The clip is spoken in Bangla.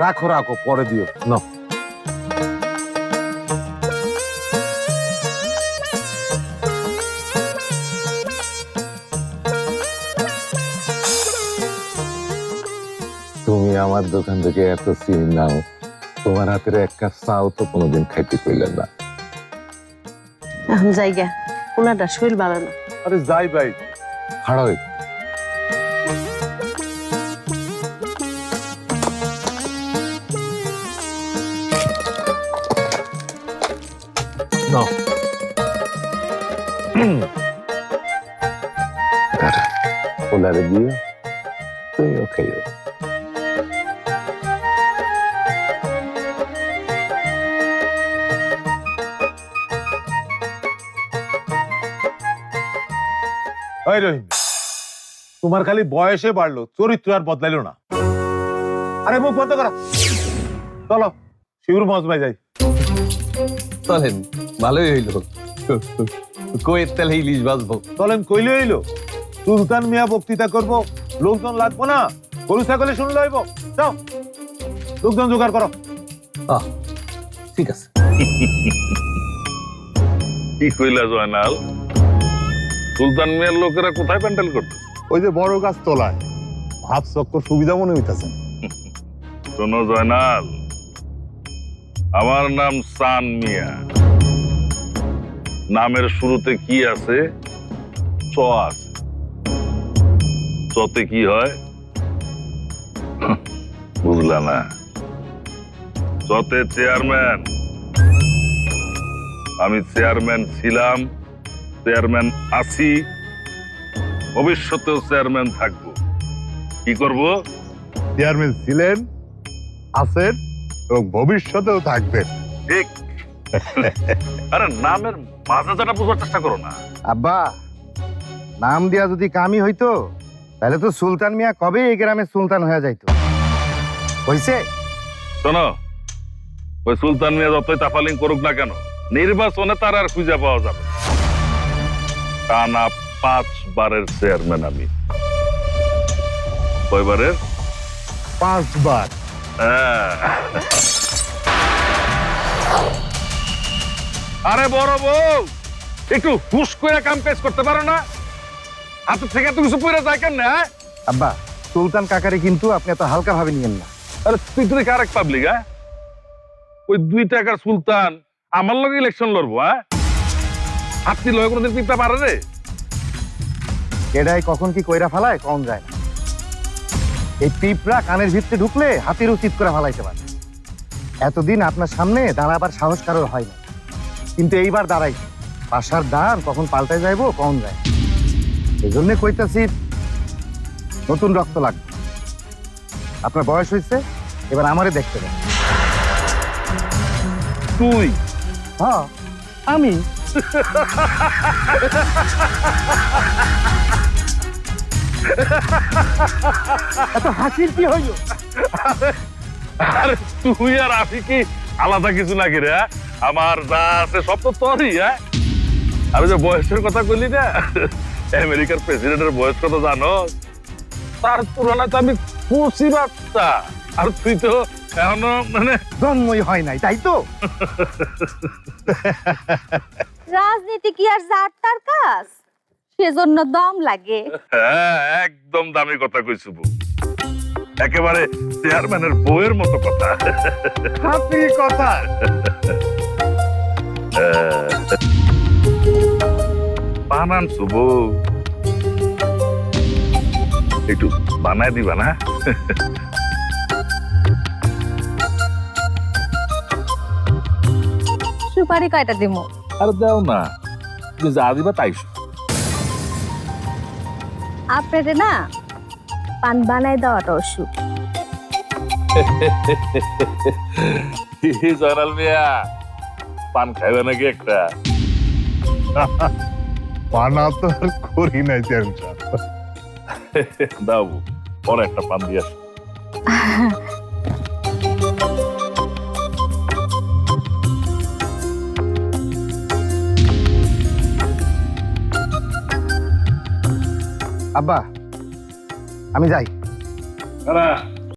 রাখো রাখো, পরে দিও। নাও। তুমি আমার দোকান থেকে এত চিনি নাও, তোমার হাতের এক কাপ চাও তো কোনোদিন খাইতে কইলেন না। এখন জায়গা ওনাটা শরীর ভালো না। আরে যাই ভাই, খাড়া হই। নাও। ওনারে দিও, তুমিও খাইও। ওই রহিম, তোমার খালি বয়সে বাড়লো, চরিত্র আর বদলাইলো না। আরে মুখ বন্ধ করো, চলো শিউর মজমায় যাই। চলেন, ভালোই হইল। কয়ের তেলে ইলিশ বাজবো। চলেন কইলে হইলো, সুলতান মিয়া বক্তৃতা করবো, লোকজন লাগবো না, গরু ছাগলে শুনলে হইব। যাও লোকজন জোগাড় করো। ঠিক আছে। কি কইলা জয়নাল? সুলতান মিয়ার লোকেরা কোথায় প্যান্ডেল করতে? ওই যে বড় গাছ তোলায়, ভাব চক্কর সুবিধা মনে হইতাছে। শোনো জয়নাল, আমার নাম সান মিয়া। নামের শুরুতে কি আছে? চ আছে। চতে কি হয় বুঝলা না? চতে চেয়ারম্যান। আমি চেয়ারম্যান ছিলাম, চেয়ারম্যান আছি, ভবিষ্যতেও চেয়ারম্যান থাকবো। কি করব? চেয়ারম্যান ছিলেন, আছেন এবং ভবিষ্যতেও থাকবেন। ঠিক। আরে নামের মাঝাটা বোঝার চেষ্টা করো না। আব্বা, নাম দিয়া যদি কামই হইতো তাহলে তো সুলতান মিয়া কবে এই গ্রামের সুলতান হয়ে যাইতো। হইছে? শোনো, ওই সুলতান মিয়া যতই তাফালিং করুক না কেন, নির্বাচনে তার আর খুঁজে পাওয়া যাবে না। টানা 5 বারের চেয়ারম্যান আমি। কয়বারের? 5 বার। আরে বড় বউ, একটু হুশ করে কাম কাজ করতে পারো না? হাতে থেকে এত কিছু পড়ে যায় কেন? আব্বা, সুলতান কাকারে কিন্তু আপনি এত হালকা ভাবে নিয়েন না। আরে তুই কারেক্ট পাবলিক। ওই 2 টাকার সুলতান আমার লগে ইলেকশন লড়বো? হাতি লয় কোনোদিন পিপটা পারে রে? এটাই কখন কি কইরা ফালায় কম যায় না। এই পিঁপড়া কানের ভিতরে ঢুকলে হাতির উচিত করে ফালাইতে পারে। এতদিন আপনার সামনে দাঁড়াবার সাহস কারোর হয় না, কিন্তু এইবার দাঁড়াই। পাশার দান কখন পাল্টায় যাইবো কম যায়। এই জন্যে কইতাছি নতুন রক্ত লাগবে। আপনার বয়স হয়েছে, এবার আমারে দেখতে দেন। তুই? হ্যাঁ, আমি। এত হাসির কি হইল? আরে তুই আর আমি কি আলাদা কিছু নাকি রে? আমার যা আছে সব তো তোরই। আমি যে বয়সের কথা কইলি না, আমেরিকার প্রেসিডেন্টের বয়স কত জানো? তার তুলনায় তো আমি খুশি বাচ্চা। আর তুই তো এখনো মানে জন্মই হয় নাই, তাই তো? রাজনীতি কি আর যার তার কাজ? সেজন্য দম লাগে। হ্যাঁ, একদম দামি কথা কইছু বউ। একেবারে চেয়ারম্যানের বউয়ের মতো কথা। হাতি কথা। বানানছু বউ, একটু বানায় দিবা না? সুপারি কয়টা দিমু? আর দাও না, তুমি যা দিবা তাই। আপনারে না পান বানাই দেওয়াটা অসুখ। জয়নাল মিয়া, পান খাইবে নাকি একটা? পানা তো আর করি নাই চেয়ারম্যান সাহেব। দাও, পরে একটা পান দিয়ে আসো। আব্বা, আমি যাই। না